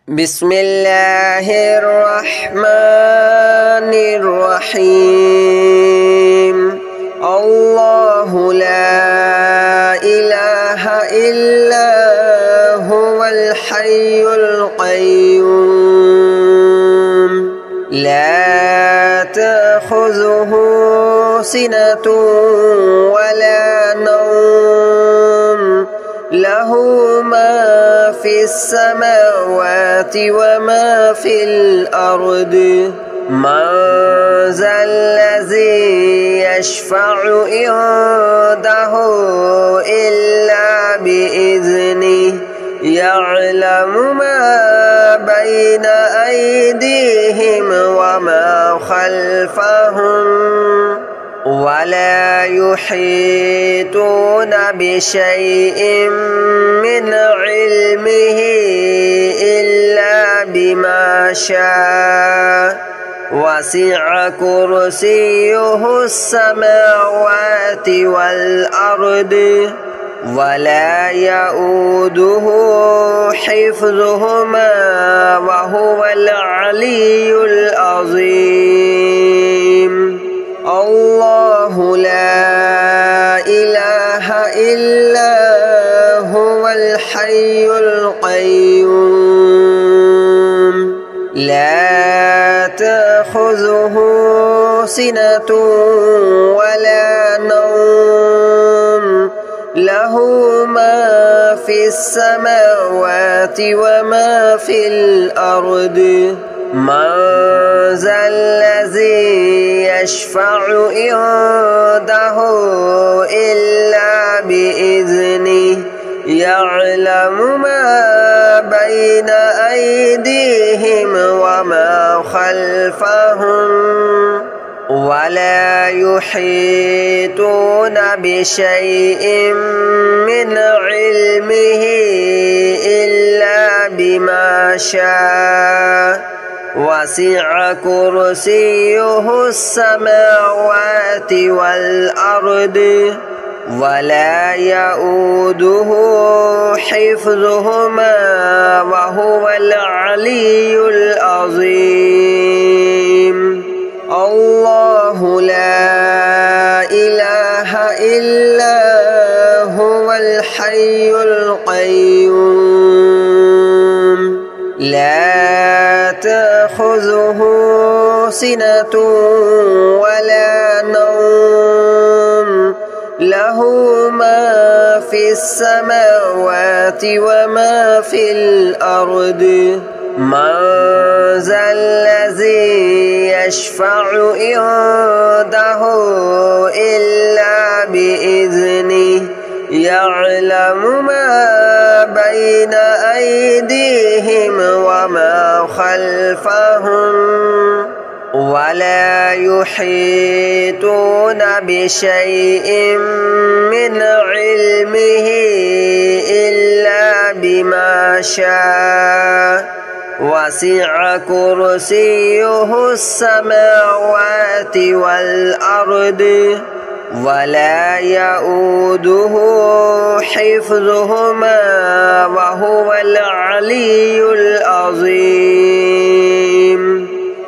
بسم الله الرحمن الرحيم الله لا إله إلا هو الحي القيوم لا تأخذه سنة ولا نوم له ما في السماوات وما في الأرض من ذا الذي يشفع عنده إلا بإذنه يعلم ما بين أيديهم وما خلفهم ولا يحيطون بشيء من علمه إلا بما شاء وسع كرسيه السماوات والأرض ولا يؤوده حفظهما وهو العلي العظيم الله لا إله إلا هو الحي القيوم لا تأخذه سنة ولا نوم له ما في السماوات وما في الأرض من ذا الذي يشفع عنده إلا بإذنه يعلم ما بين أيديهم وما خلفهم ولا يحيطون بشيء من علمه إلا بما شاء وسع كرسيه السماوات والأرض ولا يؤوده حفظهما وهو العلي العظيم الله لا إله إلا هو الحي القيوم لا تأخذه سنة ولا نوم له ما في السماوات وما في الأرض من ذا الذي يشفع عنده إلا بإذنه يعلم ما بين أيديهم وما خلفهم ولا يحيطون بشيء من علمه إلا بما شاء وسع كرسيه السماوات والأرض ولا يؤوده حفظهما وهو العلي العظيم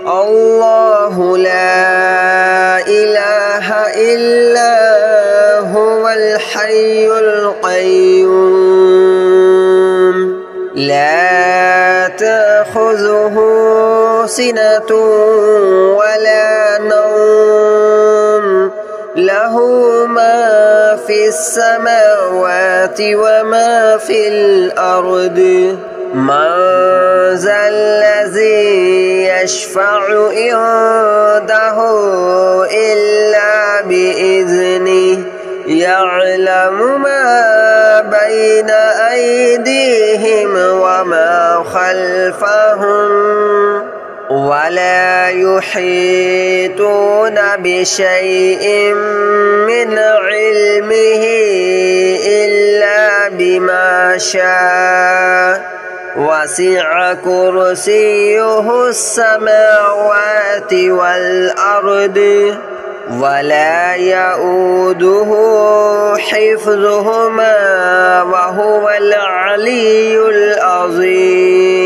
الله لا إله إلا هو الحي القيوم لا تأخذه سنة ولا نوم له ما في السماوات وما في الأرض من ذا الذي يشفع عنده إلا بإذنه يعلم ما بين أيديهم وما خلفهم ولا يحيطون بشيء من علمه إلا بما شاء وسع كرسيه السماوات والأرض ولا يؤوده حفظهما وهو العلي العظيم.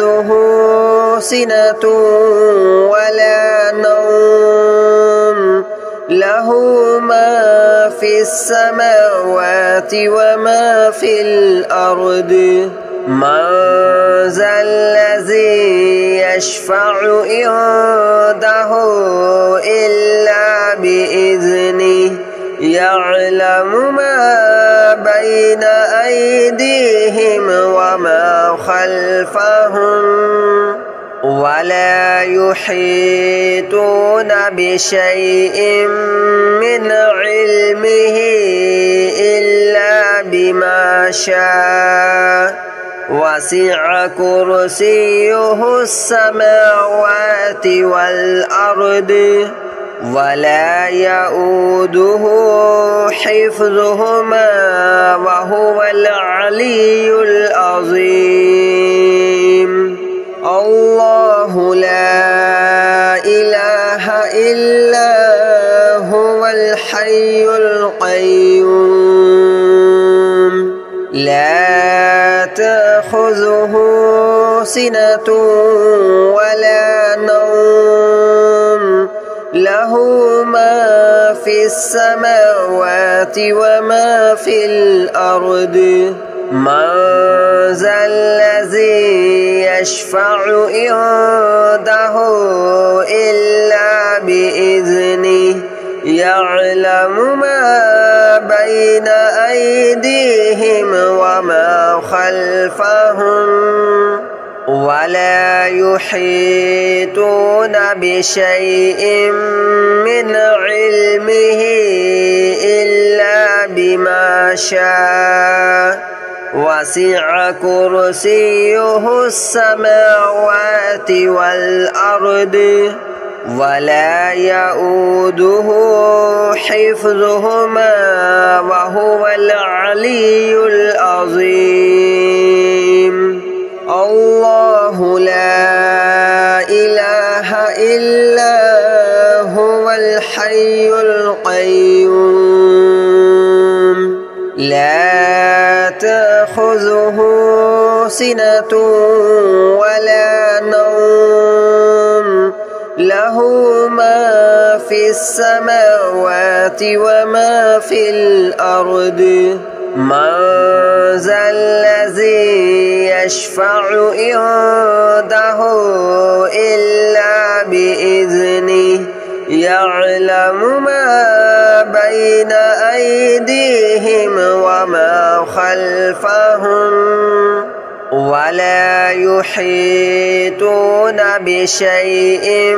تأخذه سنة ولا نوم له ما في السماوات وما في الأرض من ذا الذي يشفع عنده إلا بإذنه يعلم ما بين أيديهم وما خلفهم ولا يحيطون بشيء من علمه إلا بما شاء وسع كرسيه السماوات والأرض ولا يؤوده حفظهما وهو العلي العظيم الله لا إله إلا هو الحي القيوم لا تأخذه سنة ولا نوم له ما في السماوات وما في الأرض من ذا الذي يشفع عنده إلا بإذنه يعلم ما بين أيديهم وما خلفهم ولا يحيطون بشيء من علمه إلا بما شاء وسع كرسيه السماوات والأرض ولا يؤوده حفظهما وهو العلي العظيم الله لا إله إلا هو الحي القيوم لا تأخذه سنة ولا نوم له ما في السماوات وما في الأرض من ذا الذي يشفع عنده إلا بإذنه يعلم ما بين أيديهم وما خلفهم ولا يحيطون بشيء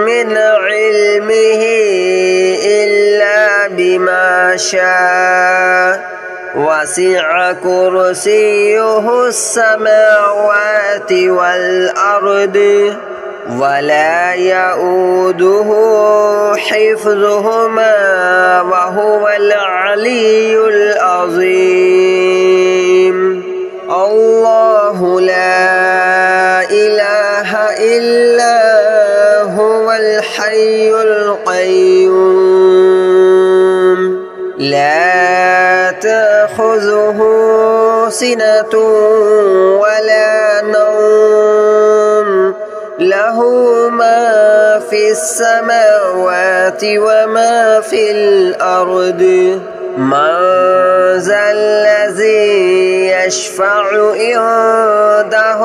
من علمه إلا بما شاء وسع كرسيه السماوات والأرض ولا يؤوده حفظهما وهو العلي العظيم الله لا إله إلا هو الحي القيوم لا تأخذه سنة ولا نوم له ما في السماوات وما في الأرض من ذا الذي يشفع عنده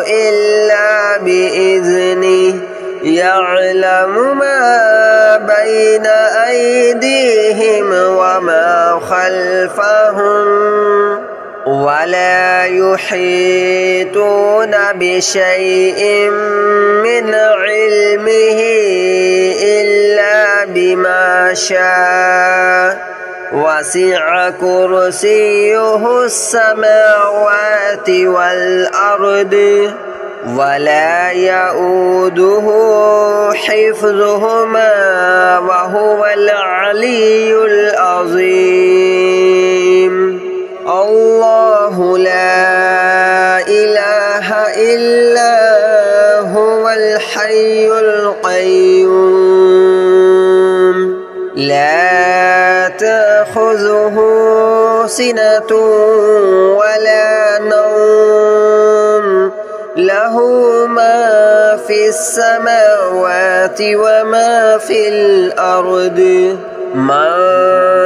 إلا بإذنه يعلم ما بين أيديهم وما خلفهم ولا يحيطون بشيء من علمه إلا بما شاء وسع كرسيه السماوات والأرض ولا يؤوده حفظهما وهو العلي العظيم الله لا إله إلا هو الحي القيوم لا تأخذه سنة ولا نوم له له ما في السماوات وما في الأرض من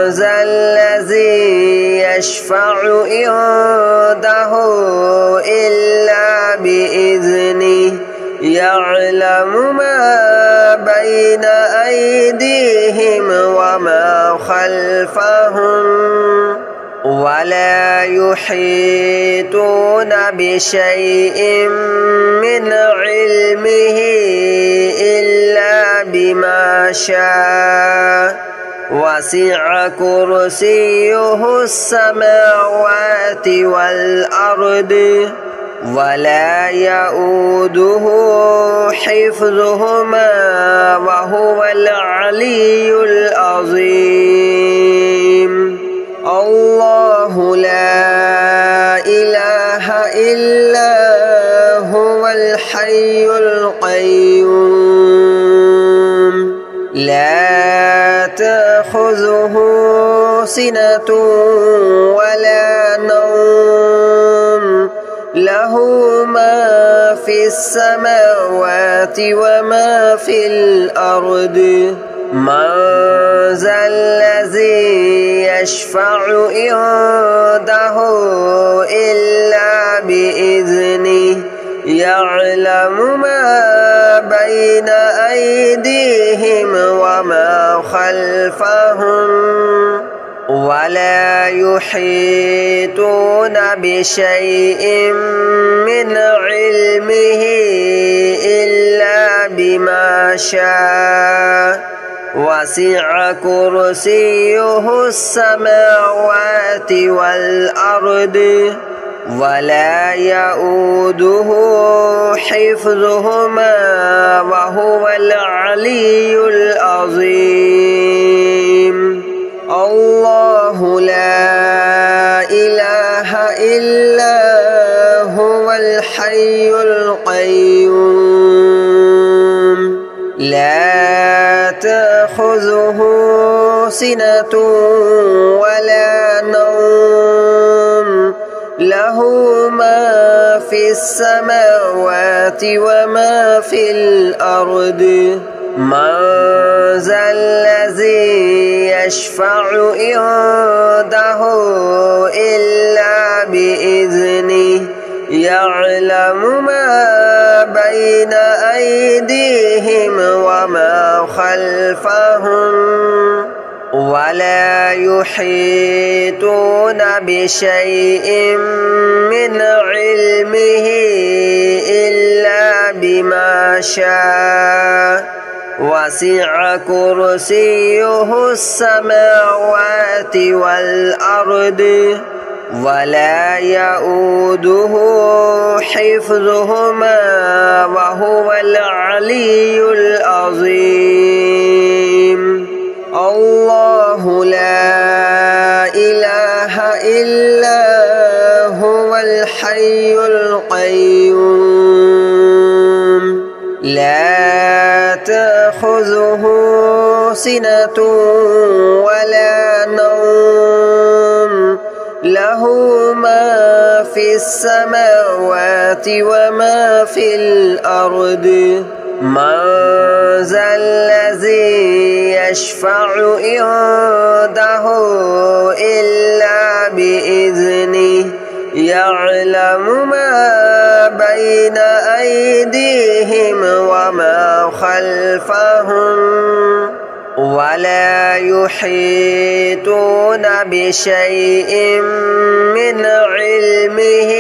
ذا الذي يشفع عنده إلا بإذنه يعلم ما بين أيديهم وما خلفهم ولا يحيطون بشيء من علمه إلا بما شاء وسع كرسيه السماوات والأرض ولا يؤوده حفظهما وهو العلي العظيم الله لا إله إلا هو الحي القيوم لا تأخذه سنة ولا نوم له ما في السماوات وما في الأرض من ذا الذي يشفع عنده إلا بإذنه يعلم ما بين أيديهم وما خلفهم ولا يحيطون بشيء من علمه إلا بما شاء وسع كرسيه السماوات والأرض ولا يؤوده حفظهما وهو العلي العظيم الله لا إله إلا هو الحي القيوم لا تأخذه سنة ولا نوم له ما في السماوات وما في الأرض من ذا الذي يشفع عنده إلا بإذنه يعلم ما بين أيديهم وما خلفهم ولا يحيطون بشيء من علمه إلا بما شاء وسع كرسيه السماوات والأرض ولا يؤوده حفظهما وهو العلي العظيم الله لا إله إلا هو الحي القيوم لا تأخذه سنة ولا نوم له ما في السماوات وما في الأرض من ذا الذي يشفع عنده إلا بإذنه يعلم ما بين أيديهم وما خلفهم ولا يحيطون بشيء من علمه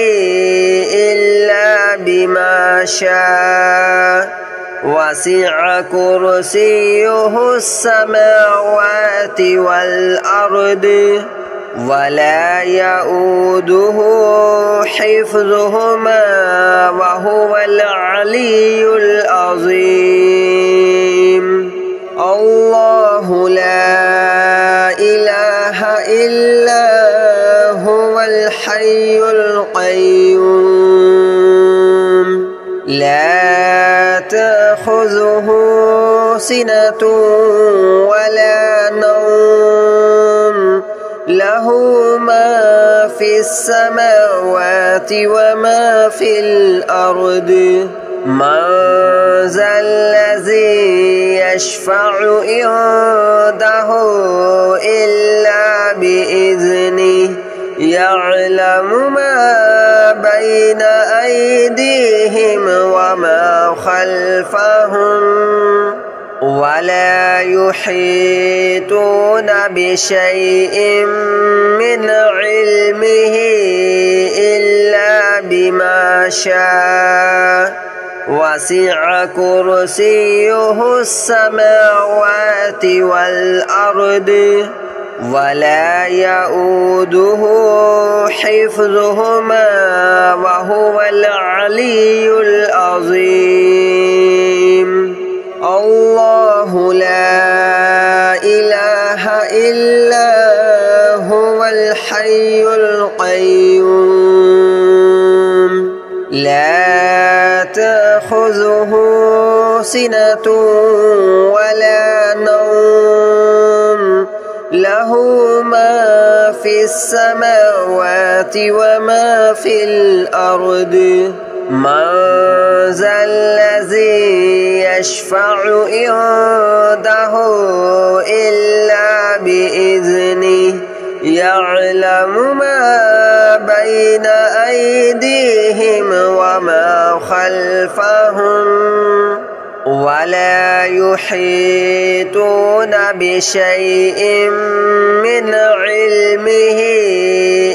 إلا بما شاء وسع كرسيه السماوات والأرض ولا يؤوده حفظهما وهو العلي العظيم الله لا إله إلا هو الحي القيوم لا تأخذه سنة ولا نوم له ما في السماوات وما في الأرض من ذا الذي يشفع عنده إلا بإذنه يعلم ما بين أيديهم وما خلفهم ولا يحيطون بشيء من علمه إلا بما شاء وسع كرسيه السماوات والأرض ولا يؤوده حفظهما وهو العلي العظيم الله لا إله إلا هو الحي القيوم لا تأخذه سنة ولا نوم له ما في السماوات وما في الأرض من ذا الذي يشفع عنده إلا بإذنه يعلم ما بين أيديهم وما خلفهم ولا يحيطون بشيء من علمه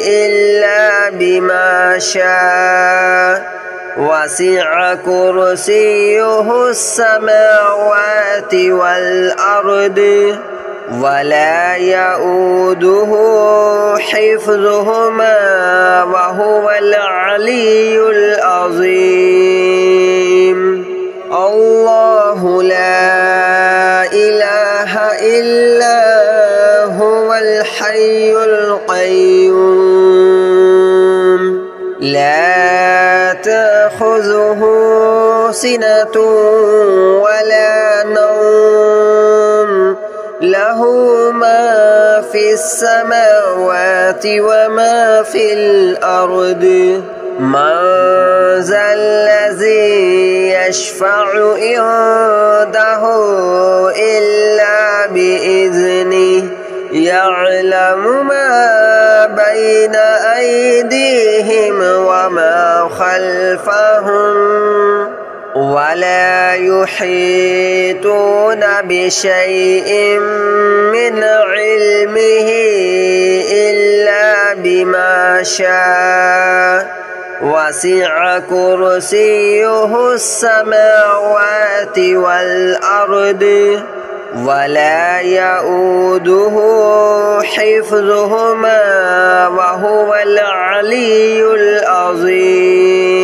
إلا بما شاء وسع كرسيه السماوات والأرض ولا يؤوده حفظهما وهو العلي العظيم الله لا إله إلا هو الحي القيوم لا تأخذه سنة ولا نوم له ما في السماوات وما في الأرض من ذا الذي يشفع عنده إلا بإذنه يعلم ما بين أيديهم وما خلفهم ولا يحيطون بشيء من علمه إلا بما شاء وسع كرسيه السماوات والأرض ولا يؤوده حفظهما وهو العلي العظيم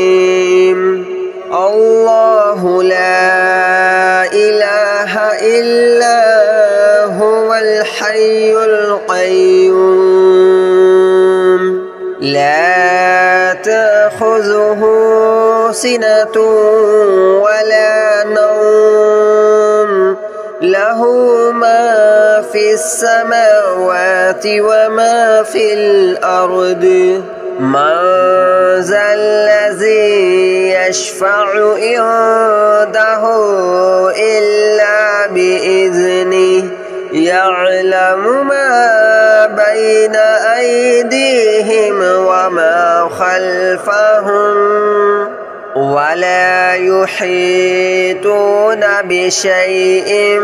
الله لا إله إلا هو الحي القيوم لا تأخذه سنة ولا نوم له ما في السماوات وما في الأرض من ذا الذي يشفع عنده إلا بإذنه يعلم ما بين أيديهم وما خلفهم ولا يحيطون بشيء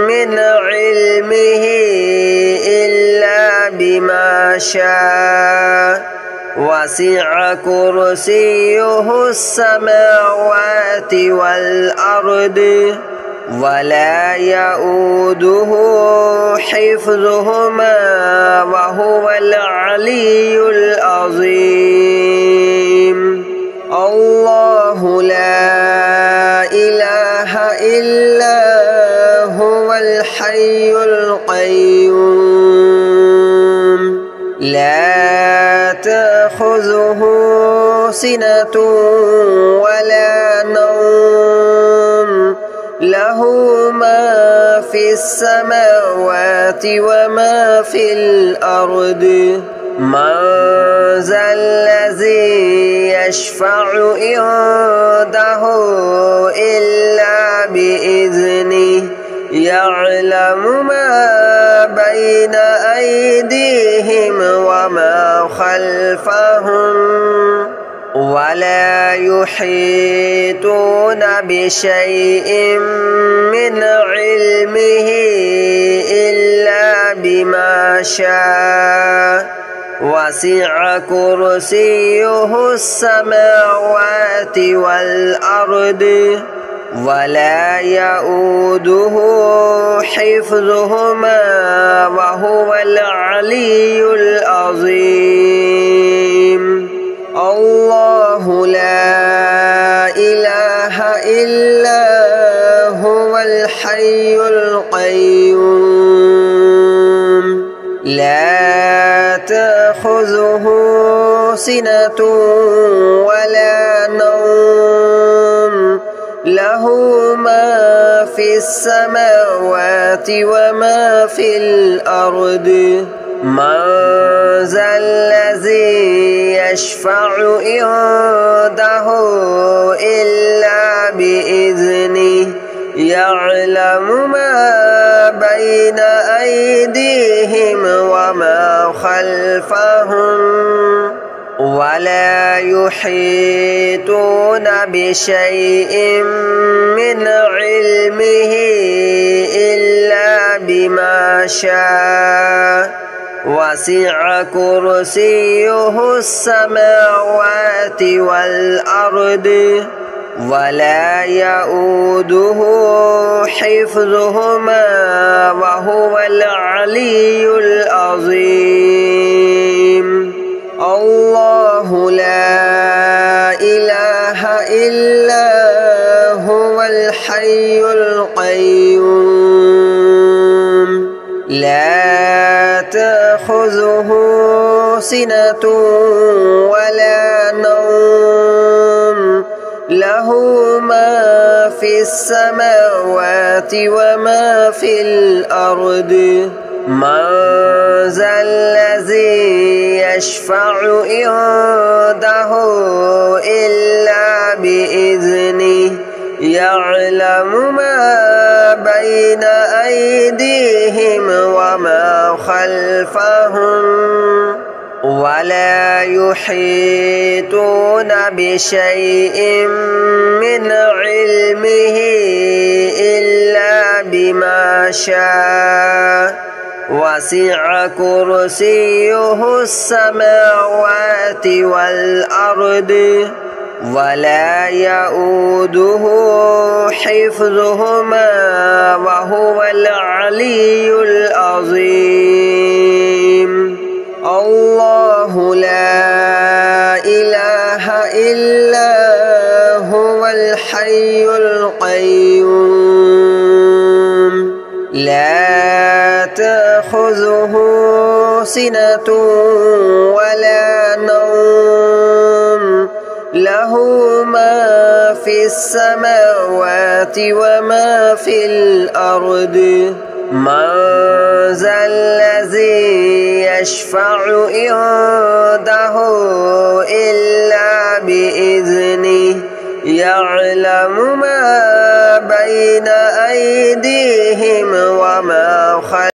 من علمه إلا بما شاء وسع كرسيه السماوات والأرض ولا يؤوده حفظهما وهو العلي العظيم الله لا إله إلا هو الحي القيوم لا تأخذه سنة ولا نوم له ما في السماوات وما في الأرض من ذا الذي يشفع عنده إلا بإذنه يعلم ما بين أيديهم وما خلفهم ولا يحيطون بشيء من علمه إلا بما شاء وسع كرسيه السماوات والأرض ولا يؤوده حفظهما وهو العلي العظيم الله لا إله إلا هو الحي القيوم لا تأخذه سنة ولا نوم له ما في السماوات وما في الأرض من ذا الذي يشفع عنده إلا بإذنه يعلم ما بين أيديهم وما خلفهم ولا يحيطون بشيء من علمه إلا بما شاء وسع كرسيه السماوات والأرض ولا يؤوده حفظهما وهو العلي العظيم الله لا إله إلا هو الحي القيوم لا تأخذه سنة ولا نوم له ما في السماوات وما في الأرض من ذا الذي يشفع عنده إلا بإذنه يعلم ما بين أيديهم وما خلفهم ولا يحيطون بشيء من علمه إلا بما شاء وسع كرسيه السماوات والأرض ولا يؤوده حفظهما وهو العلي العظيم الله لا إله إلا هو الحي القيوم لا تأخذه سنة ولا نوم له ما في السماوات وما في الأرض من ذا الذي يشفع عنده إلا بإذنه يعلم ما بين أيديهم